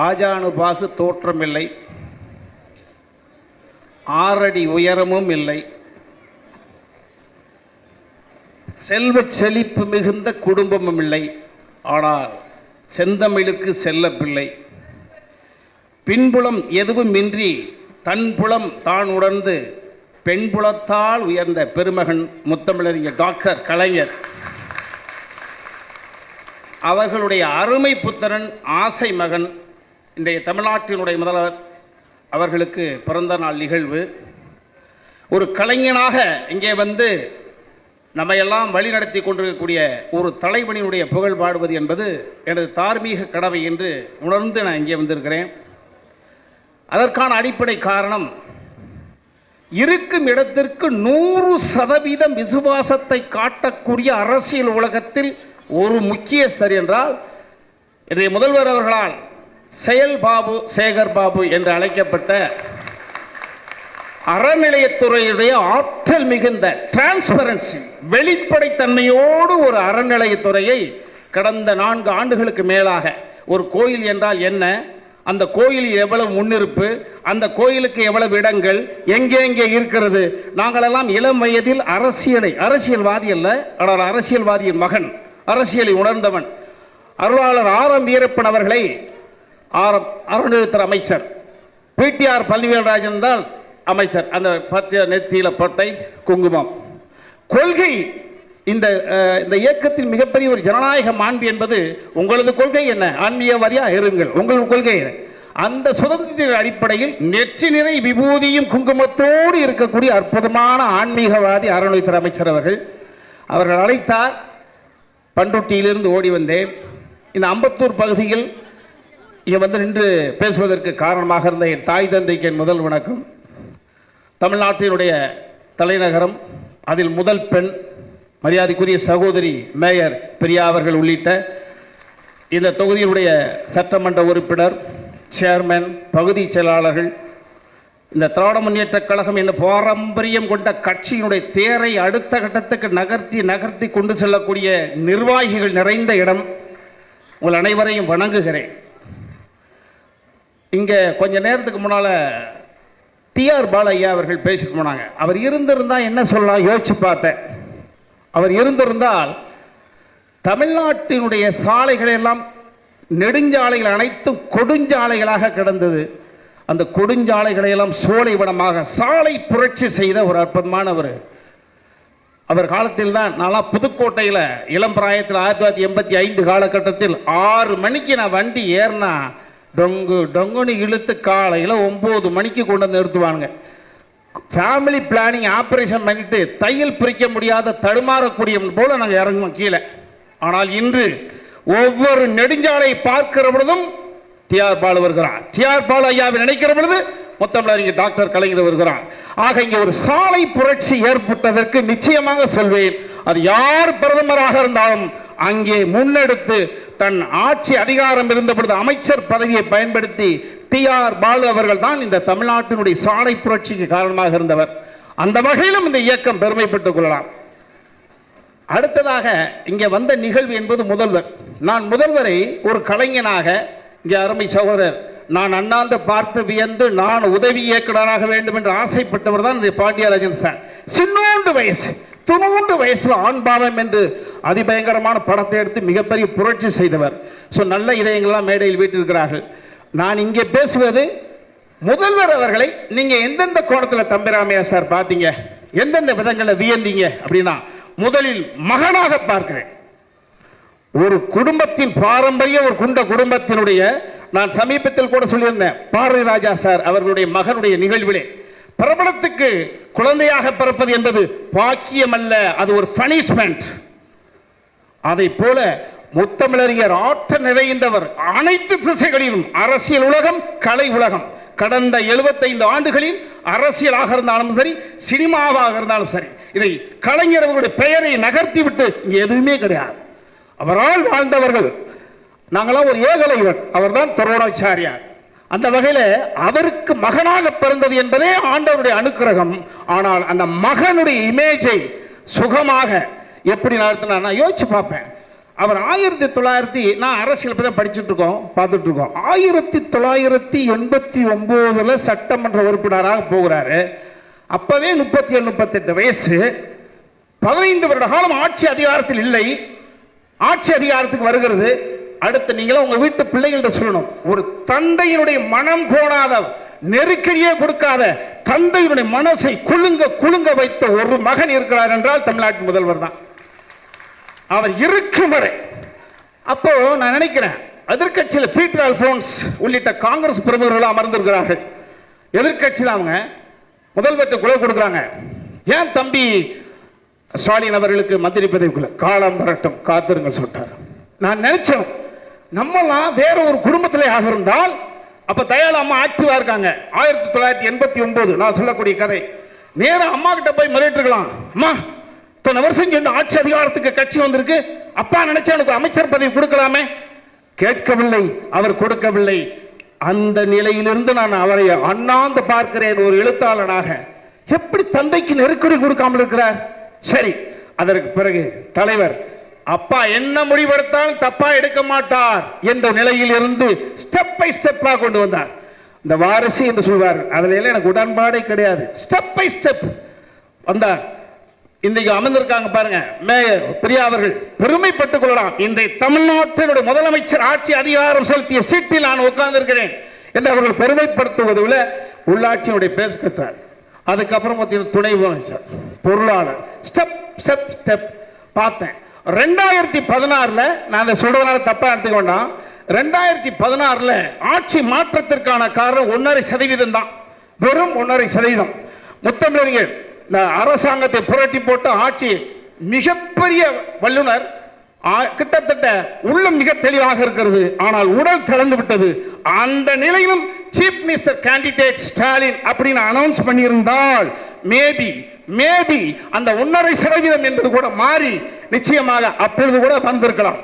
ஆஜானுபாகு தோற்றமில்லை, 6 அடி உயரமும் இல்லை, செல்வ செழிப்பு மிகுந்த குடும்பமும் இல்லை. ஆனால் செந்தமிழுக்கு செல்ல பிள்ளை, பின்புலம் எதுவும் இன்றி தன்புலம் தான் உணர்ந்து பெண்புலத்தால் உயர்ந்த பெருமகன் முத்தமிழறிஞர் டாக்டர் கலைஞர் அவர்களுடைய அருமை புத்திரன் ஆசை மகன் இன்றைய தமிழ்நாட்டினுடைய முதல்வர் அவர்களுக்கு பிறந்த நாள் நிகழ்வு. ஒரு கலைஞனாக இங்கே வந்து நம்மையெல்லாம் வழிநடத்தி கொண்டிருக்கக்கூடிய ஒரு தலைவனினுடைய புகழ் பாடுவது என்பது எனது தார்மீக கடமை என்று உணர்ந்து நான் இங்கே வந்திருக்கிறேன். அதற்கான அடிப்படை காரணம், இருக்கும் இடத்திற்கு 100% விசுவாசத்தை காட்டக்கூடிய அரசியல் உலகத்தில் ஒரு முக்கியஸ்தர் என்றால் இன்றைய முதல்வர் அவர்களால் செயல் பாபு சேகர் பாபு என்று அழைக்கப்பட்ட அறநிலையத்துறையுடைய ஆற்றல் மிகுந்த டிரான்ஸ்பரன்சி வெளிப்படைத்தன்மையோடு ஒரு அறநிலையத்துறையை கடந்த 4 ஆண்டுகளுக்கு மேலாக, ஒரு கோயில் என்றால் என்ன, அந்த கோயிலில் எவ்வளவு முன்னிருப்பு, அந்த கோயிலுக்கு எவ்வளவு இடங்கள், எங்கே இருக்கிறது. நாங்களெல்லாம் இளம் வயதில் அரசியல்வாதி அல்ல, ஆனால் அரசியல்வாதியின் மகன், அரசியலை உணர்ந்தவன் அருளாளர் ஆரம் வீரப்பன் அவர்களை அறநிலையத்துறை அமைச்சர், பிடிஆர் பழனிவேல்ராஜன் தான் அமைச்சர். அந்த நெத்தியில பட்டை குங்குமம் கொள்கை. இந்த இயக்கத்தின் மிகப்பெரிய ஒரு ஜனநாயக மாண்பு என்பது, உங்களது கொள்கை என்ன, ஆன்மீகவாதியா இருங்கள், உங்களது கொள்கை அந்த சுதந்திர அடிப்படையில் நெற்றி நிறை விபூதியும் குங்குமத்தோடு இருக்கக்கூடிய அற்புதமான ஆன்மீகவாதி அறநிலையத்துறை அமைச்சர் அவர்கள் அழைத்தார். பண்ருட்டியிலிருந்து ஓடி வந்தேன். இந்த அம்பத்தூர் பகுதியில் இங்கே வந்து நின்று பேசுவதற்கு காரணமாக இருந்த என் தாய் தந்தைக்கு என் முதல் வணக்கம். தமிழ்நாட்டினுடைய தலைநகரம், அதில் முதல் பெண் மரியாதைக்குரிய சகோதரி மேயர் பிரியா அவர்கள் உள்ளிட்ட இந்த தொகுதியினுடைய சட்டமன்ற உறுப்பினர், சேர்மன், பகுதி செயலாளர்கள், இந்த திராவிட முன்னேற்ற கழகம் என்ற பாரம்பரியம் கொண்ட கட்சியினுடைய தேரை அடுத்த கட்டத்துக்கு நகர்த்தி கொண்டு செல்லக்கூடிய நிர்வாகிகள் நிறைந்த இடம். உங்கள் அனைவரையும் வணங்குகிறேன். இங்கே கொஞ்ச நேரத்துக்கு முன்னால் டிஆர் பாலையா அவர்கள் பேசிட்டு போனாங்க. அவர் இருந்திருந்தால் என்ன சொல்லலாம் யோசிச்சு பார்த்தேன். அவர் இருந்திருந்தால் தமிழ்நாட்டினுடைய சாலைகள் எல்லாம், நெடுஞ்சாலைகள் அனைத்தும் கொடுஞ்சாலைகளாக கிடந்தது. அந்த கொடுஞ்சாலைகளை எல்லாம் சோலைவனமாக சாலை புரட்சி செய்த ஒரு அற்புதமான அவர் காலத்தில் தான் நான் புதுக்கோட்டையில் இளம் பிராயத்தில் 1985 காலகட்டத்தில் 6 மணிக்கு நான் வண்டி ஏறினா டொங்குன்னு இழுத்து காலையில் 9 மணிக்கு கொண்டு வந்து நிறுத்துவாங்க. ஃபேமிலி பிளானிங் ஆப்ரேஷன் பண்ணிட்டு தையல் பிரிக்க முடியாத தடுமாறக்கூடிய போல நாங்கள் இறங்குவோம் கீழே. ஆனால் இன்று ஒவ்வொரு நெடுஞ்சாலை பார்க்கிற பொழுதும் டிஆர் பாலு வருகிறார், டிஆர் பாலு ஐயாவை நினைக்கிற பொழுது முத்தமிழறிஞர் டாக்டர் கலைஞர் வருகிறார். ஆக இங்கே ஒரு சாலை புரட்சி ஏற்பட்டதற்கு நிச்சயமாக சொல்வேன், அது யார் பிரதமராக இருந்தாலும் அங்கே முன்னெடுத்து தன் ஆட்சி அதிகாரம் இருந்த பொழுது அமைச்சர் பதவியை பயன்படுத்தி டிஆர் பாலு அவர்கள் தான் இந்த தமிழ்நாட்டினுடைய சாலை புரட்சிக்கு காரணமாக இருந்தவர். அந்த வகையிலும் இந்த இயக்கம் பெருமைப்பட்டுக் கொள்ளலாம். அடுத்ததாக இங்கே வந்த நிகழ்வு என்பது முதல்வர். நான் முதல்வரை ஒரு கலைஞனாக, இங்கே அருமை சகோதரர், நான் அண்ணாந்து பார்த்து வியந்து நான் உதவி இயக்குனராக வேண்டும் என்று ஆசைப்பட்டவர் தான் இந்த பாண்டியராஜன் சார். சின்னோண்டு வயசு, 90 வயசுல ஆண்பாவம் என்று அதிபயங்கரமான படத்தை எடுத்து மிகப்பெரிய புரட்சி செய்தவர். ஸோ நல்ல இதயங்கள்லாம் மேடையில் வீட்டிருக்கிறார்கள். நான் இங்கே பேசுவது முதல்வர் அவர்களை நீங்கள் எந்தெந்த கோணத்தில் தம்பிராமையா சார் பார்த்தீங்க, எந்தெந்த விதங்களில் வியந்தீங்க அப்படின்னா, முதலில் மகனாக பார்க்கிறேன். ஒரு குடும்பத்தின் பாரம்பரிய ஒரு குடும்பத்தினுடைய, நான் சமீபத்தில் கூட சொல்லியிருந்தேன், பாரதி ராஜா சார் அவர்களுடைய மகனுடைய நிகழ்விலே பிரபலத்துக்கு குழந்தையாக பிறப்பது என்பது பாக்கியம் அல்ல, அது ஒரு பனிஷ்மெண்ட். அதை போல முத்தமிழறிஞர் ஆற்றல் நிறைந்தவர். அனைத்து திசைகளிலும், அரசியல் உலகம், கலை உலகம், கடந்த 75 ஆண்டுகளில் அரசியலாக இருந்தாலும் சரி, சினிமாவாக இருந்தாலும் சரி, இதை கலைஞர் அவர்களுடைய பெயரை நகர்த்தி விட்டு இங்கே எதுவுமே கிடையாது. அவரால் வாழ்ந்தவர்கள் நாங்களாம் ஒரு ஏகலைவன், அவர் தான் தருணாச்சாரியார். அந்த வகையில் அவருக்கு மகனாக பிறந்தது என்பதே ஆண்டவருடைய அனுக்கிரகம். ஆனால் அந்த மகனுடைய இமேஜை சுகமாக எப்படி நடத்தினா யோசிச்சு பார்ப்பேன். அவர் 1900 நான் அரசியல் பற்றி தான் படிச்சுட்டு இருக்கோம், பார்த்துட்டு இருக்கோம். 1989 சட்டமன்ற உறுப்பினராக போகிறாரு. அப்பவே 37-38 வயசு. 15 வருட காலம் ஆட்சி அதிகாரத்தில் இல்லை. ஆட்சி அதிகாரத்துக்கு வருகிறது. அடுத்து நீங்களும் உங்க வீட்டு பிள்ளைகள்ட்ட சொல்லணும், ஒரு தந்தையினுடைய மனம் கோணாத, நெருக்கடியே கொடுக்காத, தந்தையினுடைய மனசை குலுங்க குலுங்க வைத்த ஒரு மகன் இருக்கிறார் என்றால் தமிழ்நாட்டு முதல்வர் தான். அவர் இருக்கும் வரை. அப்போ நான் நினைக்கிறேன், எதிர்கட்சியில் பீட்டர் அல்போன்ஸ் உள்ளிட்ட காங்கிரஸ் பிரமுகர்கள் அமர்ந்திருக்கிறார்கள். எதிர்கட்சியில் அவங்க முதல்வர்கிட்ட குரல் கொடுக்குறாங்க, ஏன் தம்பி ஸ்டாலின் அவர்களுக்கு மந்திரி பதவிக்குள்ள காலம் வரட்டும் காத்திருங்கள் சொல்லிட்டார். நான் நினைச்சேன், நம்மலாம் வேற ஒரு குடும்பத்திலே ஆக இருந்தால், அப்ப தயாளு அம்மா ஆக்டிவா இருக்காங்க. 1989 நான் சொல்லக்கூடிய கதை. நேரம் அம்மா கிட்ட போய் மிரட்டிருக்கலாம், அம்மா இத்தனை வருஷம் சொன்ன ஆட்சி அதிகாரத்துக்கு கட்சி வந்திருக்கு, அப்பா நினைச்சா எனக்கு அமைச்சர் பதவி கொடுக்கலாமே. கேட்கவில்லை, அவர் கொடுக்கவில்லை. அந்த நிலையிலிருந்து நான் அவரை அண்ணாந்து பார்க்கிறேன் ஒரு எழுத்தாளனாக. எப்படி தந்தைக்கு நெருக்கடி கொடுக்காமல் இருக்கிறார்? சரி, அதற்கு பிறகு தலைவர் அப்பா என்ன முடிவெடுத்தாலும் தப்பா எடுக்க மாட்டார் என்ற நிலையில் இருந்து ஸ்டெப் பை ஸ்டெப்பா கொண்டு வந்தார். இந்த வாரிசு என்று சொல்வார், அதுல எல்லாம் எனக்கு உடன்பாடே கிடையாது. ஸ்டெப் பை ஸ்டெப் வந்தார். இன்றைக்கு அமர்ந்திருக்காங்க பாருங்க, மேயர் பிரியா அவர்கள் பெருமைப்பட்டுக் கொள்ளலாம், இன்றைய தமிழ்நாட்டினுடைய முதலமைச்சர் ஆட்சி அதிகாரம் செலுத்திய சீட்டில் நான் உட்கார்ந்து இருக்கிறேன் என்று அவர்கள் பெருமைப்படுத்துவதில் உள்ளாட்சியினுடைய பேர் கற்றார். அதுக்கப்புறம் துணை முதலமைச்சர், பொருளாளர், ஸ்டெப் ஸ்டெப் ஸ்டெப் பார்த்தேன். 2016 நான் அதை சொல்றதுனால தப்பா எடுத்துக்க வேண்டாம். 2016 ஆட்சி மாற்றத்திற்கான காரணம் 1.5% தான், வெறும் 1.5%. முத்தமிழர்கள் இந்த அரசாங்கத்தை புரட்டி போட்டு ஆட்சி மிகப்பெரிய வல்லுனர், கிட்டத்தட்ட உள்ளம் மிக தெளிவாக இருக்கிறது, ஆனால் உடல் திறந்து விட்டது. அந்த நிலையிலும் சீஃப் மினிஸ்டர் கேண்டிடேட் ஸ்டாலின் அப்படின்னு அனௌன்ஸ் பண்ணியிருந்தால் மேபி அந்த 1.5% என்பது கூட மாறி நிச்சயமாக அப்பொழுது கூட வந்திருக்கலாம்.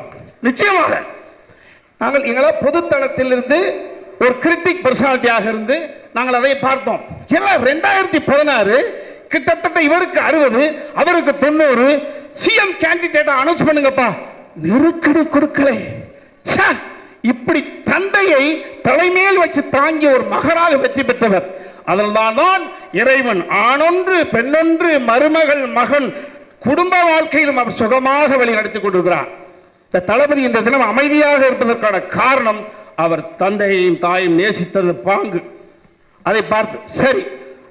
நிச்சயமாக நாங்கள் எங்களை பொதுத்தளத்தில் இருந்து ஒரு கிரிட்டிக் பர்சனாலிட்டியாக இருந்து நாங்கள் அதை பார்த்தோம். ஏன்னா 2016 கிட்டத்தட்ட இவருக்கு 60 அவருக்கு 90 சிஎம் கேண்டிடேட்டை அனௌன்ஸ் பண்ணுங்கப்பா, நெருக்கடி கொடுக்கலை. இப்படி தந்தையை தலைமையில் வச்சு தாங்கிய ஒரு மகனாக வெற்றி பெற்றவர். அதனால்தான் இறைவன் ஆணொன்று பெண்ணொன்று மருமகள் மகன் குடும்ப வாழ்க்கையிலும் அவர் சுகமாக வழி நடத்திக் கொண்டிருக்கிறார். இந்த தளபதி இந்த தினம் அமைதியாக இருப்பதற்கான காரணம் அவர் தந்தையையும் தாயும் நேசித்தது பாங்கு. அதை பார்த்து சரி.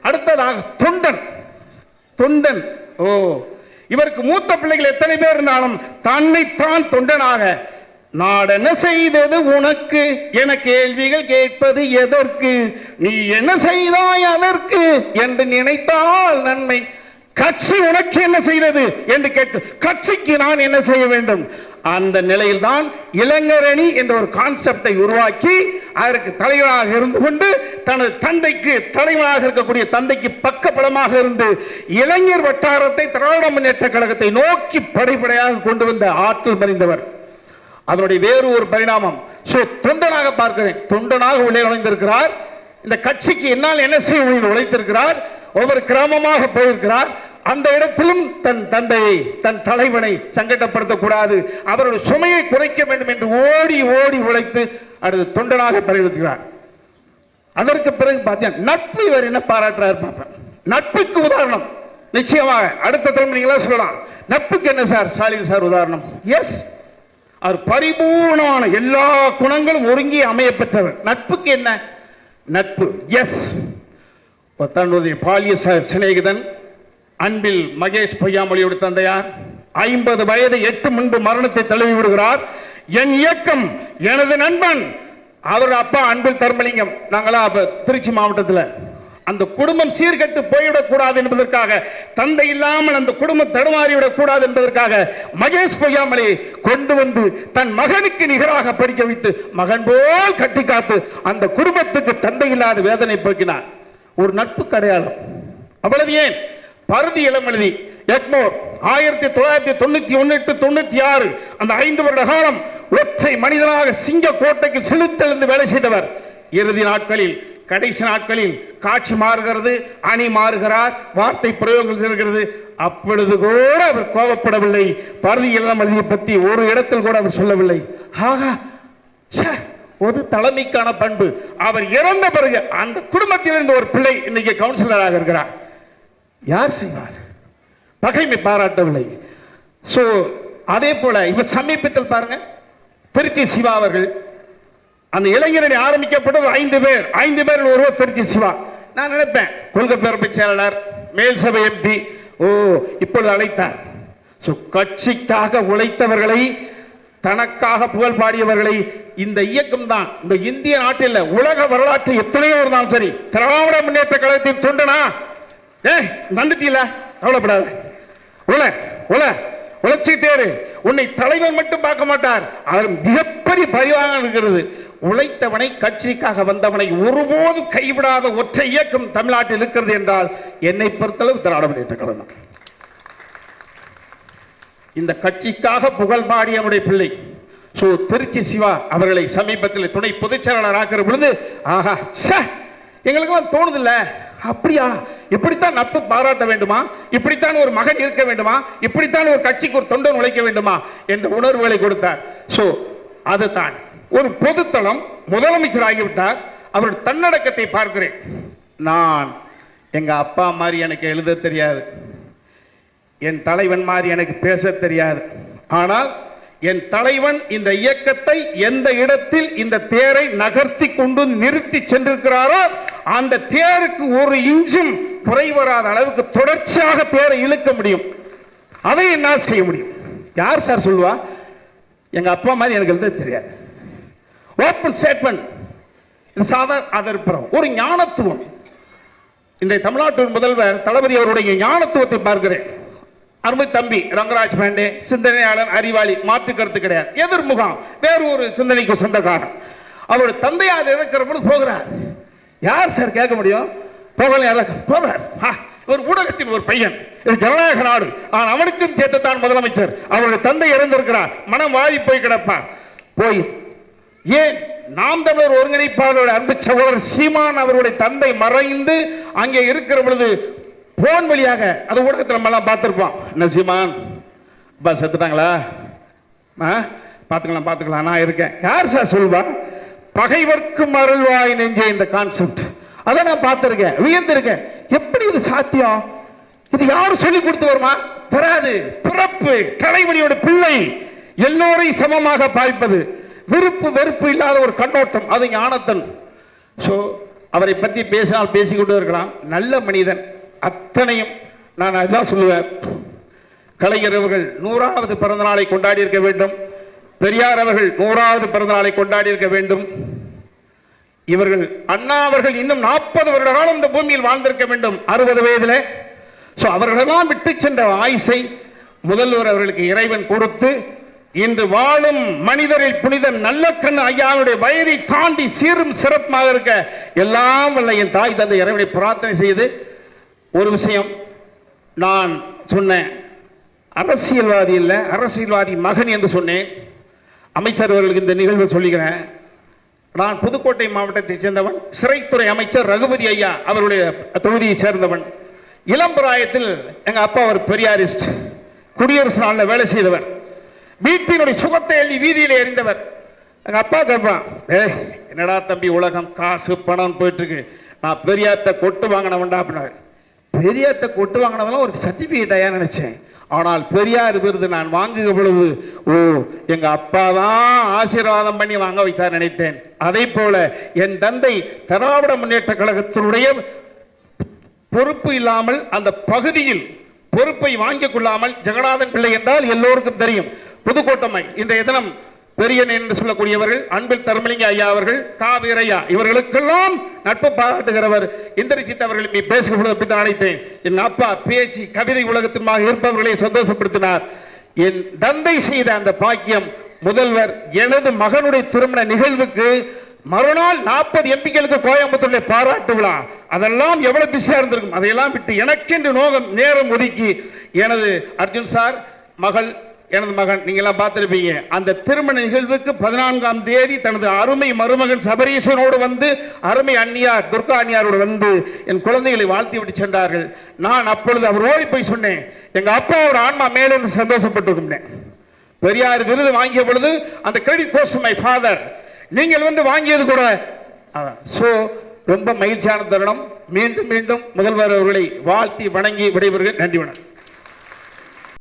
அடுத்ததாக தொண்டன். இவருக்கு மூத்த பிள்ளைகள் எத்தனை பேர் இருந்தாலும் தன்னைத்தான் தொண்டனாக, நாடென்ன செய்தது உனக்கு என கேள்விகள் கேட்பது எதற்கு, நீ என்ன செய்தாய் அதற்கு என்று நினைத்தால் நன்மை, கட்சி உனக்கு என்ன செய்தது என்று கேட்டு கட்சிக்கு நான் என்ன செய்ய வேண்டும். அந்த நிலையில் தான் இளைஞரணி என்ற ஒரு கான்செப்டை உருவாக்கி அதற்கு தலைவராக இருந்து கொண்டு தனது தந்தைக்கு தலைவராக இருக்கக்கூடிய தந்தைக்கு பக்கபலமாக இருந்து இளைஞர் வட்டாரத்தை திராவிட முன்னேற்ற கழகத்தை நோக்கி படைப்படையாக கொண்டு வந்த ஆற்றல் மறைந்தவர். அதனுடைய வேறு ஒரு பரிணாமம். தொண்டனாக பார்க்கிறேன், தொண்டனாக உள்ளே நுழைந்திருக்கிறார். இந்த கட்சிக்கு என்னால் என்ன செய்ய உழைத்திருக்கிறார். ஒவ்வொரு கிராமமாக போயிருக்கிறார். அந்த இடத்திலும் தன் தந்தையை தன் தலைவனை சங்கடப்படுத்தக்கூடாது, அவருடைய சுமையை குறைக்க வேண்டும் என்று ஓடி ஓடி உழைத்து அடுத்து தொண்டனாக பரிவர்த்திக்கிறார். அதற்கு பிறகு பார்த்தீங்கன்னா நட்பு இவர் என்ன பாராட்டுறாரு பார்ப்பேன். நட்புக்கு உதாரணம் நிச்சயமாக அடுத்த தலைமை நீங்களா சொல்லலாம். நட்புக்கு என்ன சார் ஸ்டாலின் சார் உதாரணம்? எஸ், அவர் பரிபூர்ணமான எல்லா குணங்களும் ஒருங்கி அமைய பெற்றவர். நட்புக்கு என்ன நட்பு? எஸ், தன்னுடைய பாலிய சிநேகிதன் அன்பில் மகேஷ் பொய்யாமொழியோடு தந்தையார் 50 வயது 8 முன்பு மரணத்தை தழுவி விடுகிறார். என் இயக்கம் எனது நண்பன் அவர் அப்பா அன்பில் தர்மலிங்கம். நாங்களா திருச்சி மாவட்டத்தில் அந்த குடும்பம் சீர்கெட்டு போய்விடக்கூடாது என்பதற்காக, தந்தை இல்லாமல் அந்த குடும்பம் தடுமாறிவிடக் கூடாது என்பதற்காக மகேஷ் பொய்யாமலை கொண்டு வந்து தன் மகனுக்கு நிகராக படிக்க வைத்து மகன் போல் கட்டி காத்து அந்த குடும்பத்துக்கு தந்தை இல்லாத வேதனை போக்கினார். ஒரு நட்பு அடையாளம். அவ்வளவு ஏன், பருதி இளமஎழுதி எக்மோர் 1991-96 அந்த 5 வருட காலம் ஒற்றை மனிதனாக சிங்க கோட்டைக்கு செலுத்தெழுந்து வேலை செய்தவர். இறுதி நாட்களில் கடைசி நாட்களில் காட்சி மாறுகிறது, அணி மாறுகிறார், வார்த்தை பிரயோகங்கள் இருக்கிறது. அப்பொழுது கூட அவர் கோபப்படவில்லை. பாரதி இளம் எழுதிய பற்றி ஒரு இடத்தில் கூட அவர் சொல்லவில்லை. ஆகா, ஒரு தலைமைக்கான பண்பு. அவர் இறந்த பிறகு அந்த குடும்பத்தில் இருந்த ஒரு பிள்ளை இன்னைக்கு கவுன்சிலராக இருக்கிறார். யார் செய்வார்? பகைமை பாராட்டவில்லை. சோ அதே போல இப்ப சமீபத்தில் பாருங்க, திருச்சி சிவா அவர்கள், அந்த இளைஞரணி ஆரம்பிக்கப்பட்டது 5 பேர், 5 பேர் ஒருவர் திருச்சி சிவா. நான் நினைப்பேன் கொள்கை பரப்பு செயலாளர், மேல் சபை எம்பி, இப்பொழுது அழைத்தார். கட்சிக்காக உழைத்தவர்களை, தனக்காக புகழ் பாடியவர்களை, இந்த இயக்கம் தான் இந்த இந்திய நாட்டில் உலக வரலாற்று எத்தனையோ இருந்தாலும் சரி, திராவிட முன்னேற்ற கழகத்தின் தொண்டனா வந்துட்டீல, கவலைப்படாத, உழைச்சிட்டே உன்னை தலைவர் மட்டும் பார்க்க மாட்டார், அவர் மிகப்பெரிய பரிவாக இருக்கிறது. உழைத்தவனை, கட்சிக்காக வந்தவனை ஒருபோதும் கைவிடாத ஒற்றை இயக்கம் தமிழ்நாட்டில் இருக்கிறது என்றால் என்னை பொறுத்தளவு திராவிட முன்னேற்ற கழகம். இந்த கட்சிக்காக புகழ் பாடியவனுடைய பிள்ளை திருச்சி சிவா அவர்களை சமீபத்தில் துணை பொதுச் செயலாளர் ஆக்கிற பொழுது, ஆஹா, எங்களுக்கெல்லாம் தோணுதில்ல, அப்படியா, இப்படித்தான் நட்பு பாராட்ட வேண்டுமா, இப்படித்தான் ஒரு மகன் இருக்க வேண்டுமா, இப்படித்தான் ஒரு கட்சிக்கு ஒரு தொண்டன் உழைக்க வேண்டுமா என்ற உணர்வுகளை கொடுத்தார். அதுதான் ஒரு பொதுத்தளம். முதலமைச்சர் ஆகிவிட்டார். அவருடைய தன்னடக்கத்தை பார்க்கிறேன். நான் எங்க அப்பா மாதிரி எனக்கு எழுத தெரியாது, என் தலைவன் மாதிரி எனக்கு பேச தெரியாது. ஆனால் என் தலைவன் இந்த இயக்கத்தை எந்த இடத்தில் இந்த தேரை நகர்த்தி கொண்டு நிறுத்தி சென்றிருக்கிறாரோ அந்த தேருக்கு ஒரு இன்ச்சும் குறைவராத அளவுக்கு தொடர்ச்சியாக தேரை இழுக்க முடியும். அதை என்னால் செய்ய முடியும். யார் சார் சொல்லுவா? எங்க அப்பா மாதிரி எனக்கு எழுத தெரியாது. Open statement. இது சாதாரண அதற்புறம் ஒரு ஞானத்துவம். இந்த தமிழ்நாட்டின் முதல்வர் தளபதி அவருடைய ஞானத்துவத்தை பார்க்கிறேன். அருமை தம்பி ரங்கராஜ் பாண்டே, சிந்தனையாளர், அறிவாளி, மாற்று கருத்து கிடையாது. எதிர்முகம், வேறு ஒரு சிந்தனைக்கு சொந்தக்காரன். அவருடைய தந்தையார் இறக்கிற பொழுது போகிறார். யார் சார் கேட்க முடியும்? போகிறார். ஒரு ஊடகத்தின் ஒரு பையன், இது ஜனநாயக நாடு, ஆனால் அவனுக்கும் சேர்த்துத்தான் முதலமைச்சர். அவருடைய தந்தை இறந்திருக்கிறார், மனம் வாடி போய் கிடப்பார். போய் ஏன் நாம் தமிழர் ஒருங்கிணைப்பாளருடைய அன்பு சகோதரர் சீமான் அவருடைய தந்தை மறைந்து அங்கே இருக்கிற பொழுது போன் வழியாக அது ஊடகத்தில் நம்ம எல்லாம் பார்த்திருப்போம். என்ன சீமான் அப்பா செத்துட்டாங்களா? பார்த்துக்கலாம், நான் இருக்கேன். யார் சார் சொல்வா? பகைவர்க்கும் அருள்வாய் நெஞ்சே, இந்த கான்செப்ட் அதை நான் பார்த்திருக்கேன், வியந்திருக்கேன். எப்படி இது சாத்தியம்? இது யாரும் சொல்லி கொடுத்து வருமா? வராது. பிறப்பு, தலைவனியோட பிள்ளை, எல்லோரையும் சமமாக பார்ப்பது, விருப்பு வெறுப்பு இல்லாத ஒரு கண்ணோட்டம், அது ஞானத்தன். அவரை பற்றி பேசினால் பேசிக்கொண்டு இருக்கலாம். நல்ல மனிதன். அத்தனையும் நான் அதான் சொல்லுவேன். கலைஞர் அவர்கள் 100வது பிறந்த நாளை கொண்டாடி இருக்க வேண்டும். பெரியார் அவர்கள் 100வது பிறந்த நாளை கொண்டாடி இருக்க வேண்டும். இவர்கள் அண்ணா அவர்கள் இன்னும் 40 வருட காலம் இந்த பூமியில் வாழ்ந்திருக்க வேண்டும், 60 வயதில். அவர்களெல்லாம் விட்டு சென்ற ஆயுசை முதல்வர் அவர்களுக்கு இறைவன் கொடுத்து இன்று வாழும் மனிதரில் புனிதன் நல்ல கண் ஐயாவுடைய வயதை தாண்டி சீரும் சிறப்பாக இருக்க எல்லாம் வல்ல என் தாய் தந்தை இறைவனை பிரார்த்தனை செய்து ஒரு விஷயம் நான் சொன்னேன். அரசியல்வாதி இல்லை, அரசியல்வாதி மகன் என்று சொன்னேன். அமைச்சர் அவர்களுக்கு இந்த நிகழ்வை சொல்லுகிறேன். நான் புதுக்கோட்டை மாவட்டத்தைச் சேர்ந்தவன். சிறைத்துறை அமைச்சர் ரகுபதி ஐயா அவருடைய தொகுதியை சேர்ந்தவன். இளம் பிராயத்தில் எங்கள் அப்பா ஒரு பெரியாரிஸ்ட், குடியரசு நாளில் வேலை செய்தவர், வீட்டினுடைய சுகத்தை எள்ளி வீதியில் எறிந்தவர். எங்கள் அப்பா கேட்பான், என்னடா தம்பி உலகம், காசு பணம் போயிட்டு இருக்கு, நான் பெரியார்ட்ட கொட்டு வாங்கினவன்டா அப்படின்னாரு. பெரியார்ட்ட கொட்டு வாங்கினவெல்லாம் ஒரு சர்டிபிகேட் ஐயா நினைச்சேன். ஆனால் பெரியார் விருது நான் வாங்குகிற பொழுது எங்க அப்பா தான் ஆசீர்வாதம் பண்ணி வாங்க வைத்தார் நினைத்தேன். அதே போல என் தந்தை திராவிட முன்னேற்ற கழகத்தினுடைய பொறுப்பு இல்லாமல் அந்த பகுதியில் பொறுப்பை வாங்கிக் கொள்ளாமல் ஜெகநாதன் பிள்ளை என்றால் எல்லோருக்கும் தெரியும். புதுக்கோட்டமை இன்றைய தினம் பெரியன் என்று சொல்லக்கூடியவர்கள், அன்பில் தர்மலிங்க ஐயா அவர்கள், காவிரையா, இவர்களுக்கெல்லாம் நட்பு பாராட்டுகிறவர். இந்திரஜித் அவர்கள் பேசுகிறது நினைத்தேன். என் அப்பா பேசி கவிதை உலகத்திற்காக இருப்பவர்களை சந்தோஷப்படுத்தினார். என் தந்தை செய்த அந்த பாக்கியம் முதல்வர் எனது மகனுடைய திருமண நிகழ்வுக்கு மறுநாள் 40 எம்பிக்களுக்கு கோயம்புத்தூரில் பாராட்டு விழா. அதெல்லாம் எவ்வளவு பிஸியா இருந்திருக்கும். அதையெல்லாம் விட்டு எனக்கென்று நேரம் ஒதுக்கி எனது அர்ஜுன் சார் மகள் எனது மகன், நீங்களாம் பார்த்துருப்பீங்க, அந்த திருமண நிகழ்வுக்கு 14ஆம் தேதி தனது அருமை மருமகன் சபரீசனோடு வந்து, அருமை அந்நியார் துர்கா அந்நியாரோடு வந்து என் குழந்தைகளை வாழ்த்தி விட்டு சென்றார்கள். நான் அப்பொழுது அவர் ஓடி போய் சொன்னேன், எங்க அப்பா ஒரு ஆன்மா மேலிருந்து சந்தோஷப்பட்டிருக்கேன். பெரியார் விருது வாங்கிய பொழுது அந்த கிரெடிட் கோஸ் மை ஃபாதர், நீங்கள் வந்து வாங்கியது கூட. ஸோ ரொம்ப மகிழ்ச்சியான தருணம். மீண்டும் மீண்டும் முதல்வர் அவர்களை வாழ்த்தி வணங்கி விடைபெறுகிறேன். நன்றி வணக்கம்.